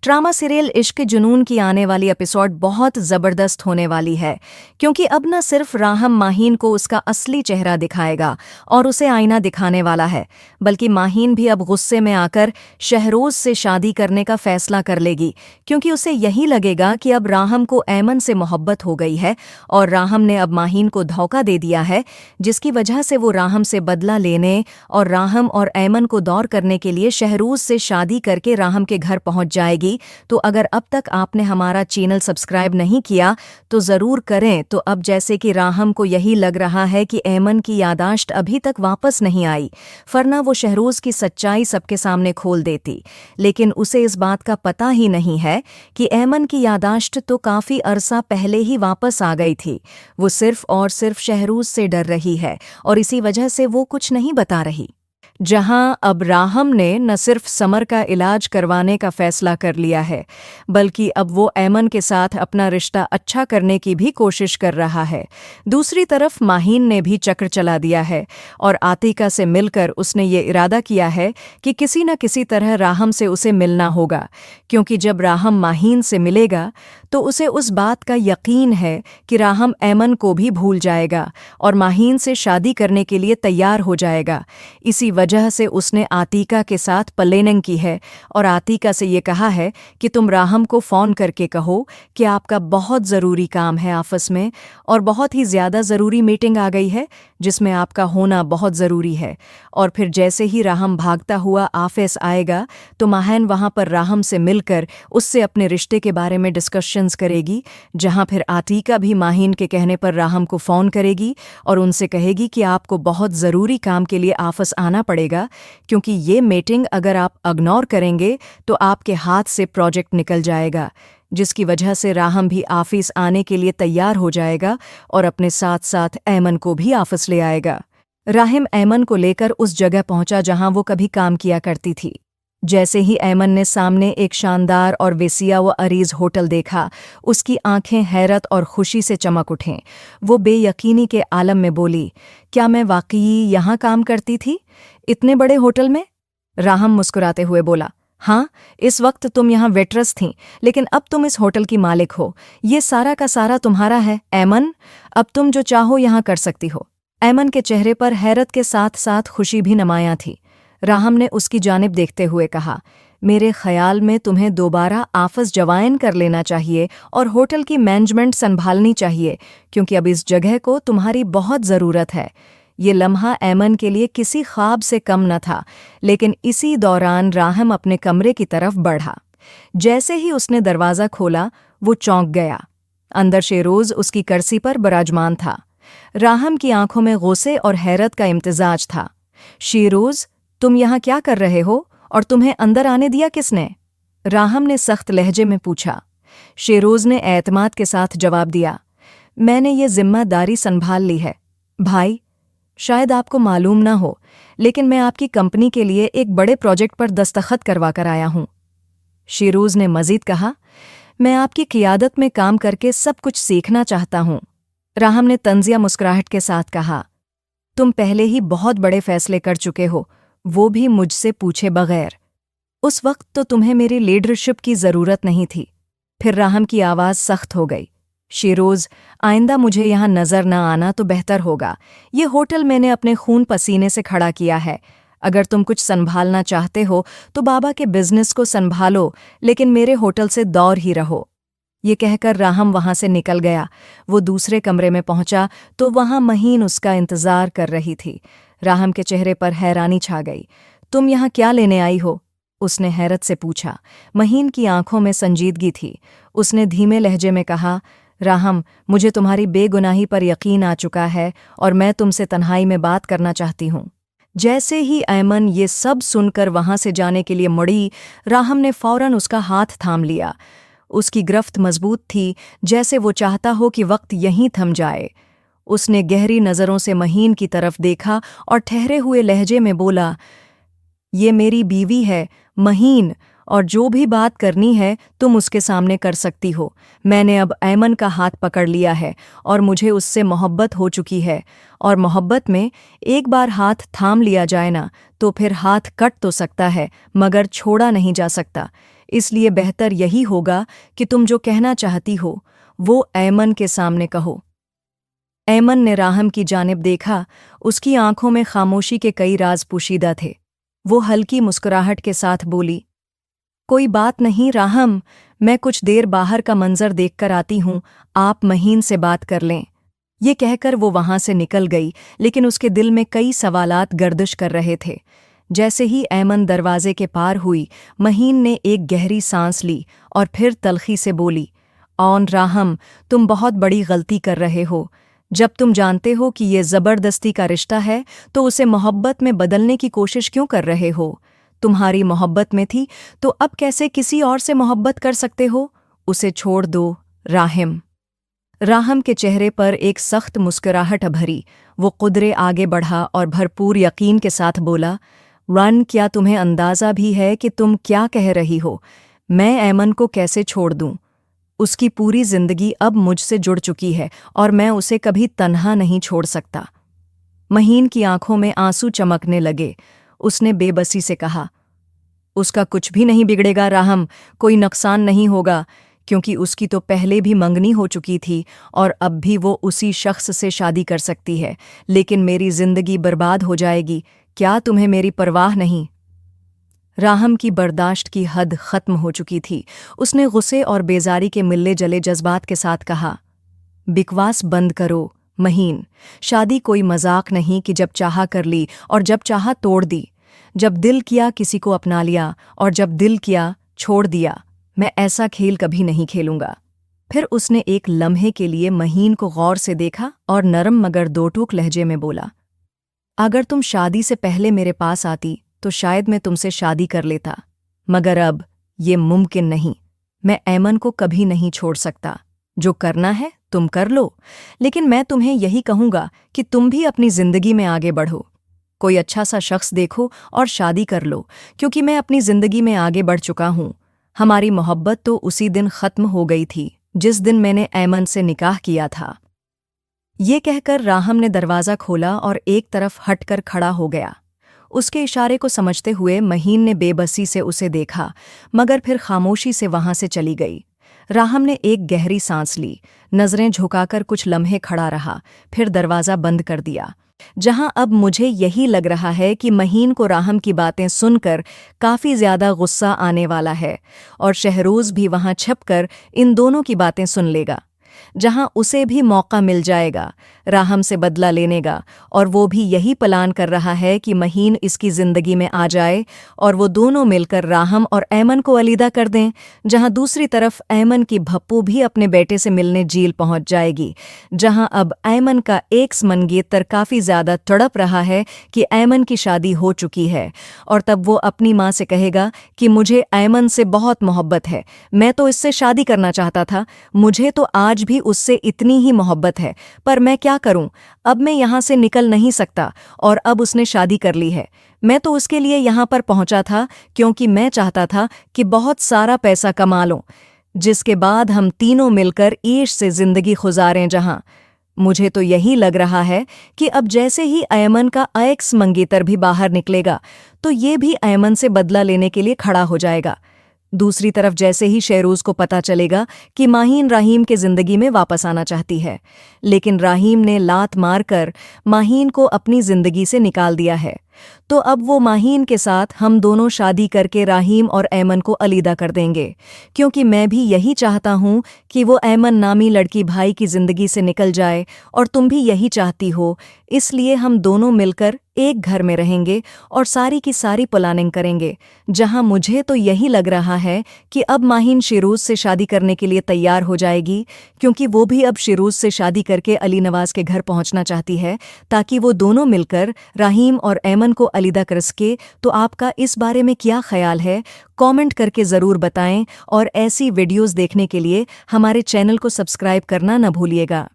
Drama serial इश्क जुनून की आने वाली एपिसोड बहुत ज़बरदस्त होने वाली है, क्योंकि अब न सिर्फ राहम माहीन को उसका असली चेहरा दिखाएगा और उसे आईना दिखाने वाला है, बल्कि माहीन भी अब गुस्से में आकर शहरोज़ से शादी करने का फैसला कर लेगी, क्योंकि उसे यही लगेगा कि अब राहम को ऐमन से मोहब्बत हो गई है और राहम ने अब माहीन को धोखा दे दिया है, जिसकी वजह से वो राहम से बदला लेने और राहम और ऐमन को दौर करने के लिए शहरोज़ से शादी करके राहम के घर पहुंच जाएगी। तो अगर अब तक आपने हमारा चैनल सब्सक्राइब नहीं किया तो ज़रूर करें। तो अब जैसे कि राहम को यही लग रहा है कि ऐमन की यादाश्त अभी तक वापस नहीं आई, वरना वो शहरोज़ की सच्चाई सबके सामने खोल देती, लेकिन उसे इस बात का पता ही नहीं है कि ऐमन की यादाश्त तो काफ़ी अरसा पहले ही वापस आ गई थी। वो सिर्फ और सिर्फ शहरोज़ से डर रही है और इसी वजह से वो कुछ नहीं बता रही। जहां अब राहम ने न सिर्फ समर का इलाज करवाने का फैसला कर लिया है, बल्कि अब वो ऐमन के साथ अपना रिश्ता अच्छा करने की भी कोशिश कर रहा है। दूसरी तरफ माहीन ने भी चक्र चला दिया है और आतिका से मिलकर उसने ये इरादा किया है कि किसी न किसी तरह राहम से उसे मिलना होगा, क्योंकि जब राहम माहीन से मिलेगा तो उसे उस बात का यकीन है कि राहम ऐमन को भी भूल जाएगा और माहीन से शादी करने के लिए तैयार हो जाएगा। इसी वजह से उसने आतिका के साथ प्लानिंग की है और आतिका से ये कहा है कि तुम राहम को फ़ोन करके कहो कि आपका बहुत ज़रूरी काम है ऑफिस में और बहुत ही ज़्यादा ज़रूरी मीटिंग आ गई है जिसमें आपका होना बहुत ज़रूरी है। और फिर जैसे ही राहम भागता हुआ ऑफिस आएगा तो माहीन वहाँ पर राहम से मिलकर उससे अपने रिश्ते के बारे में डिस्कशंस करेगी, जहाँ फिर आतिका भी माहीन के कहने पर राहम को फ़ोन करेगी और उनसे कहेगी कि आपको बहुत ज़रूरी काम के लिए ऑफिस आना पड़ेगा, क्योंकि ये मीटिंग अगर आप इग्नोर करेंगे तो आपके हाथ से प्रोजेक्ट निकल जाएगा, जिसकी वजह से राहम भी ऑफिस आने के लिए तैयार हो जाएगा और अपने साथ साथ ऐमन को भी ऑफिस ले आएगा। राहिम ऐमन को लेकर उस जगह पहुंचा जहां वो कभी काम किया करती थी। जैसे ही ऐमन ने सामने एक शानदार और वेसिया व अरीज होटल देखा, उसकी आंखें हैरत और खुशी से चमक उठें। वो बेयकीनी के आलम में बोली, क्या मैं वाकई यहाँ काम करती थी, इतने बड़े होटल में? राहम मुस्कुराते हुए बोला, हाँ, इस वक्त तुम यहाँ वेट्रेस थीं, लेकिन अब तुम इस होटल की मालिक हो। ये सारा का सारा तुम्हारा है ऐमन, अब तुम जो चाहो यहाँ कर सकती हो। ऐमन के चेहरे पर हैरत के साथ साथ खुशी भी नुमायां थी। राहम ने उसकी जानिब देखते हुए कहा, मेरे ख्याल में तुम्हें दोबारा ऑफिस ज्वाइन कर लेना चाहिए और होटल की मैनेजमेंट संभालनी चाहिए, क्योंकि अब इस जगह को तुम्हारी बहुत ज़रूरत है। ये लम्हा ऐमन के लिए किसी ख्वाब से कम न था, लेकिन इसी दौरान राहम अपने कमरे की तरफ बढ़ा। जैसे ही उसने दरवाज़ा खोला वो चौंक गया। अंदर शेरोज़ उसकी कुर्सी पर बराजमान था। राहम की आंखों में गुस्से और हैरत का इम्तिजाज था। शेरोज़, तुम यहाँ क्या कर रहे हो और तुम्हें अंदर आने दिया किसने? राहम ने सख्त लहजे में पूछा। शेरोज़ ने एतमाद के साथ जवाब दिया, मैंने ये जिम्मेदारी संभाल ली है। भाई, शायद आपको मालूम ना हो, लेकिन मैं आपकी कंपनी के लिए एक बड़े प्रोजेक्ट पर दस्तखत करवा कर आया हूँ। शेरोज़ ने मज़ीद कहा, मैं आपकी क़ियादत में काम करके सब कुछ सीखना चाहता हूँ। राहम ने तंज़िया मुस्कुराहट के साथ कहा, तुम पहले ही बहुत बड़े फैसले कर चुके हो, वो भी मुझसे पूछे बगैर। उस वक्त तो तुम्हें मेरी लीडरशिप की ज़रूरत नहीं थी। फिर राहम की आवाज़ सख्त हो गई। शेरोज़, आइंदा मुझे यहाँ नज़र न आना तो बेहतर होगा। ये होटल मैंने अपने खून पसीने से खड़ा किया है। अगर तुम कुछ संभालना चाहते हो तो बाबा के बिजनेस को संभालो, लेकिन मेरे होटल से दूर ही रहो। ये कहकर राहम वहाँ से निकल गया। वो दूसरे कमरे में पहुँचा तो वहाँ महीन उसका इंतज़ार कर रही थी। राहम के चेहरे पर हैरानी छा गई। तुम यहाँ क्या लेने आई हो? उसने हैरत से पूछा। महीन की आंखों में संजीदगी थी। उसने धीमे लहजे में कहा, राहम, मुझे तुम्हारी बेगुनाही पर यकीन आ चुका है और मैं तुमसे तन्हाई में बात करना चाहती हूँ। जैसे ही ऐमन ये सब सुनकर वहाँ से जाने के लिए मुड़ी, राहम ने फौरन उसका हाथ थाम लिया। उसकी गिरफ्त मजबूत थी, जैसे वो चाहता हो कि वक्त यहीं थम जाए। उसने गहरी नज़रों से महीन की तरफ देखा और ठहरे हुए लहजे में बोला, ये मेरी बीवी है महीन, और जो भी बात करनी है तुम उसके सामने कर सकती हो। मैंने अब ऐमन का हाथ पकड़ लिया है और मुझे उससे मोहब्बत हो चुकी है, और मोहब्बत में एक बार हाथ थाम लिया जाए ना तो फिर हाथ कट तो सकता है मगर छोड़ा नहीं जा सकता। इसलिए बेहतर यही होगा कि तुम जो कहना चाहती हो वो ऐमन के सामने कहो। ऐमन ने राहम की जानिब देखा। उसकी आंखों में खामोशी के कई राज पोशीदा थे। वो हल्की मुस्कुराहट के साथ बोली, कोई बात नहीं राहम, मैं कुछ देर बाहर का मंजर देखकर आती हूँ, आप महीन से बात कर लें। ये कहकर वो वहां से निकल गई, लेकिन उसके दिल में कई सवालात गर्दिश कर रहे थे। जैसे ही ऐमन दरवाजे के पार हुई, महीन ने एक गहरी सांस ली और फिर तल्खी से बोली, औन राहम, तुम बहुत बड़ी गलती कर रहे हो। जब तुम जानते हो कि ये ज़बरदस्ती का रिश्ता है तो उसे मोहब्बत में बदलने की कोशिश क्यों कर रहे हो? तुम्हारी मोहब्बत में थी तो अब कैसे किसी और से मोहब्बत कर सकते हो? उसे छोड़ दो राहिम। राहम के चेहरे पर एक सख्त मुस्कुराहट भरी। वो कुदरे आगे बढ़ा और भरपूर यकीन के साथ बोला, रन, क्या तुम्हें अंदाज़ा भी है कि तुम क्या कह रही हो? मैं ऐमन को कैसे छोड़ दूं? उसकी पूरी जिंदगी अब मुझसे जुड़ चुकी है और मैं उसे कभी तन्हा नहीं छोड़ सकता। महीन की आंखों में आंसू चमकने लगे। उसने बेबसी से कहा, उसका कुछ भी नहीं बिगड़ेगा राहम, कोई नुकसान नहीं होगा, क्योंकि उसकी तो पहले भी मंगनी हो चुकी थी और अब भी वो उसी शख्स से शादी कर सकती है। लेकिन मेरी जिंदगी बर्बाद हो जाएगी। क्या तुम्हें मेरी परवाह नहीं? राहम की बर्दाश्त की हद खत्म हो चुकी थी। उसने गुस्से और बेजारी के मिलने जले जज्बात के साथ कहा, बिकवास बंद करो महीन। शादी कोई मजाक नहीं कि जब चाहा कर ली और जब चाहा तोड़ दी। जब दिल किया किसी को अपना लिया और जब दिल किया छोड़ दिया। मैं ऐसा खेल कभी नहीं खेलूंगा। फिर उसने एक लम्हे के लिए महीन को गौर से देखा और नरम मगर दोटूक लहजे में बोला, अगर तुम शादी से पहले मेरे पास आती तो शायद मैं तुमसे शादी कर लेता, मगर अब ये मुमकिन नहीं। मैं ऐमन को कभी नहीं छोड़ सकता। जो करना है तुम कर लो, लेकिन मैं तुम्हें यही कहूंगा कि तुम भी अपनी जिंदगी में आगे बढ़ो। कोई अच्छा सा शख्स देखो और शादी कर लो, क्योंकि मैं अपनी जिंदगी में आगे बढ़ चुका हूं। हमारी मोहब्बत तो उसी दिन खत्म हो गई थी जिस दिन मैंने ऐमन से निकाह किया था। ये कहकर राहम ने दरवाज़ा खोला और एक तरफ हटकर खड़ा हो गया। उसके इशारे को समझते हुए महीन ने बेबसी से उसे देखा, मगर फिर खामोशी से वहां से चली गई। राहम ने एक गहरी सांस ली, नजरें झुकाकर कुछ लम्हे खड़ा रहा, फिर दरवाज़ा बंद कर दिया। जहां अब मुझे यही लग रहा है कि महीन को राहम की बातें सुनकर काफ़ी ज़्यादा गुस्सा आने वाला है और शहरोज़ भी वहां छपकर इन दोनों की बातें सुन लेगा। जहां उसे भी मौका मिल जाएगा राहम से बदला लेने का, और वो भी यही प्लान कर रहा है कि महीन इसकी ज़िंदगी में आ जाए और वो दोनों मिलकर राहम और ऐमन को अलविदा कर दें। जहां दूसरी तरफ ऐमन की भप्पू भी अपने बेटे से मिलने जेल पहुंच जाएगी। जहां अब ऐमन का एक्स मंगेतर काफ़ी ज़्यादा तड़प रहा है कि ऐमन की शादी हो चुकी है, और तब वो अपनी माँ से कहेगा कि मुझे ऐमन से बहुत मोहब्बत है, मैं तो इससे शादी करना चाहता था, मुझे तो आज भी उससे इतनी ही मोहब्बत है, पर मैं क्या करूं, अब मैं यहां से निकल नहीं सकता और अब उसने शादी कर ली है। मैं तो उसके लिए यहां पर पहुंचा था क्योंकि मैं चाहता था कि बहुत सारा पैसा कमा लूं, जिसके बाद हम तीनों मिलकर ईश से जिंदगी गुजारें। जहां मुझे तो यही लग रहा है कि अब जैसे ही ऐमन का एक्स मंगेतर भी बाहर निकलेगा तो ये भी ऐमन से बदला लेने के लिए खड़ा हो जाएगा। दूसरी तरफ जैसे ही शेरोज को पता चलेगा कि माहीन राहीम के जिंदगी में वापस आना चाहती है, लेकिन राहीम ने लात मारकर माहीन को अपनी जिंदगी से निकाल दिया है, तो अब वो माहीन के साथ हम दोनों शादी करके राहीम और ऐमन को अलविदा कर देंगे, क्योंकि मैं भी यही चाहता हूँ कि वो ऐमन नामी लड़की भाई की जिंदगी से निकल जाए और तुम भी यही चाहती हो। इसलिए हम दोनों मिलकर एक घर में रहेंगे और सारी की सारी प्लानिंग करेंगे। जहां मुझे तो यही लग रहा है कि अब माहीन शिरूज से शादी करने के लिए तैयार हो जाएगी, क्योंकि वो भी अब शिरूज से शादी करके अली नवाज के घर पहुंचना चाहती है, ताकि वो दोनों मिलकर राहीम और ऐमन को अलविदा कर सके। तो आपका इस बारे में क्या ख्याल है? कमेंट करके ज़रूर बताएं और ऐसी वीडियोस देखने के लिए हमारे चैनल को सब्सक्राइब करना न भूलिएगा।